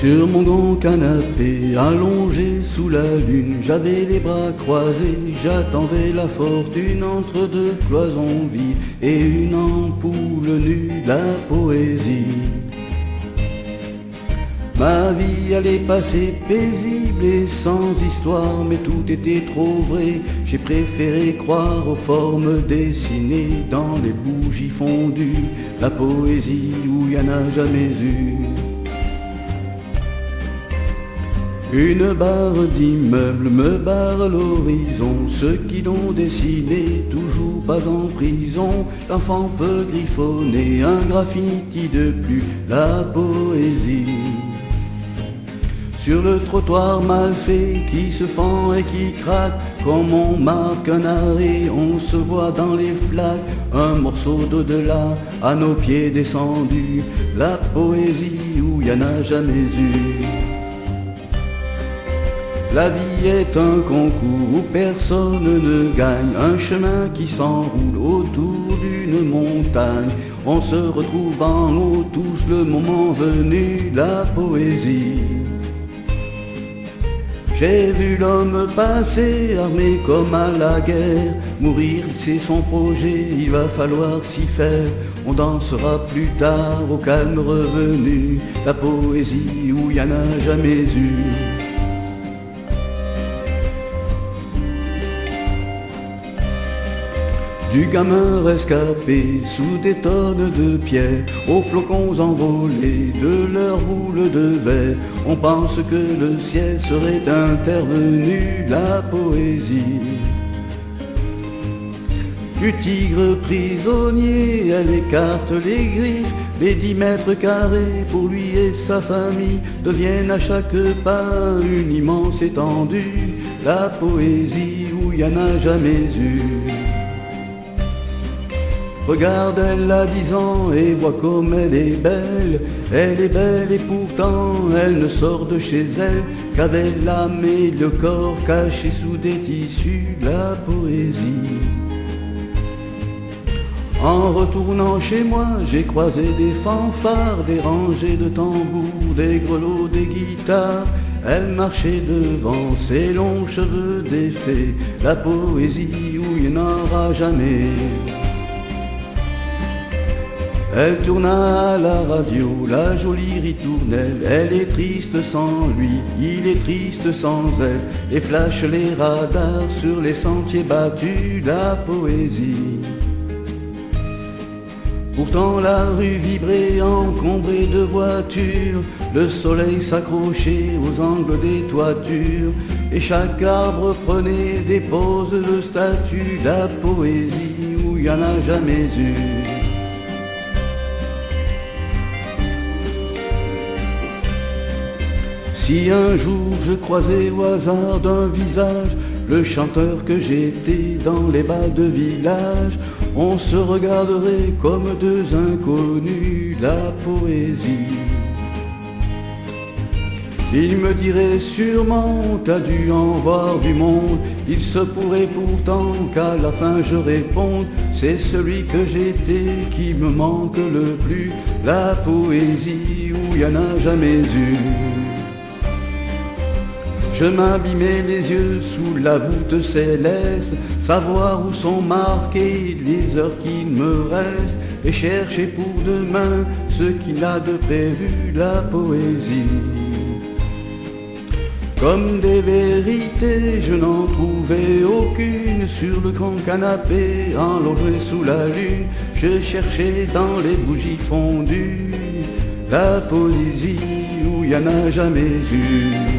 Sur mon grand canapé, allongé sous la lune, j'avais les bras croisés, j'attendais la fortune entre deux cloisons vides et une ampoule nue, la poésie. Ma vie allait passer paisible et sans histoire, mais tout était trop vrai. J'ai préféré croire aux formes dessinées dans les bougies fondues, la poésie où il n'y en a jamais eu. Une barre d'immeuble me barre l'horizon, ceux qui l'ont dessiné, toujours pas en prison. L'enfant peut griffonner un graffiti de plus, la poésie. Sur le trottoir mal fait qui se fend et qui craque, comme on marque un arrêt, on se voit dans les flaques, un morceau d'au-delà à nos pieds descendus, la poésie où il n'y en a jamais eu. La vie est un concours où personne ne gagne, un chemin qui s'enroule autour d'une montagne. On se retrouve en haut tous le moment venu, la poésie. J'ai vu l'homme passer armé comme à la guerre, mourir c'est son projet, il va falloir s'y faire. On dansera plus tard au calme revenu, la poésie où il n'y en a jamais eu. Du gamin rescapé sous des tonnes de pierres, aux flocons envolés de leurs boules de verre, on pense que le ciel serait intervenu, la poésie. Du tigre prisonnier, elle écarte les griffes, les 10 mètres carrés pour lui et sa famille deviennent à chaque pas une immense étendue, la poésie où il n'y en a jamais eu. Regarde, elle a 10 ans et vois comme elle est belle. Elle est belle et pourtant elle ne sort de chez elle qu'avec l'âme et le corps cachés sous des tissus, la poésie. En retournant chez moi, j'ai croisé des fanfares, des rangées de tambours, des grelots, des guitares. Elle marchait devant ses longs cheveux défaits, la poésie où il n'y en aura jamais. Elle tourna à la radio, la jolie ritournelle. Elle est triste sans lui, il est triste sans elle. Les flashs, les radars sur les sentiers battus, la poésie. Pourtant la rue vibrait encombrée de voitures, le soleil s'accrochait aux angles des toitures, et chaque arbre prenait des poses de statue, la poésie où il n'y en a jamais eu. Si un jour je croisais au hasard d'un visage le chanteur que j'étais dans les bas de village, on se regarderait comme deux inconnus, la poésie. Il me dirait sûrement, t'as dû en voir du monde. Il se pourrait pourtant qu'à la fin je réponde, c'est celui que j'étais qui me manque le plus, la poésie où il n'y en a jamais eu. Je m'abîmais les yeux sous la voûte céleste, savoir où sont marquées les heures qu'il me reste, et chercher pour demain ce qu'il a de prévu, la poésie. Comme des vérités, je n'en trouvais aucune sur le grand canapé, allongé sous la lune. Je cherchais dans les bougies fondues la poésie où il n'y en a jamais eu.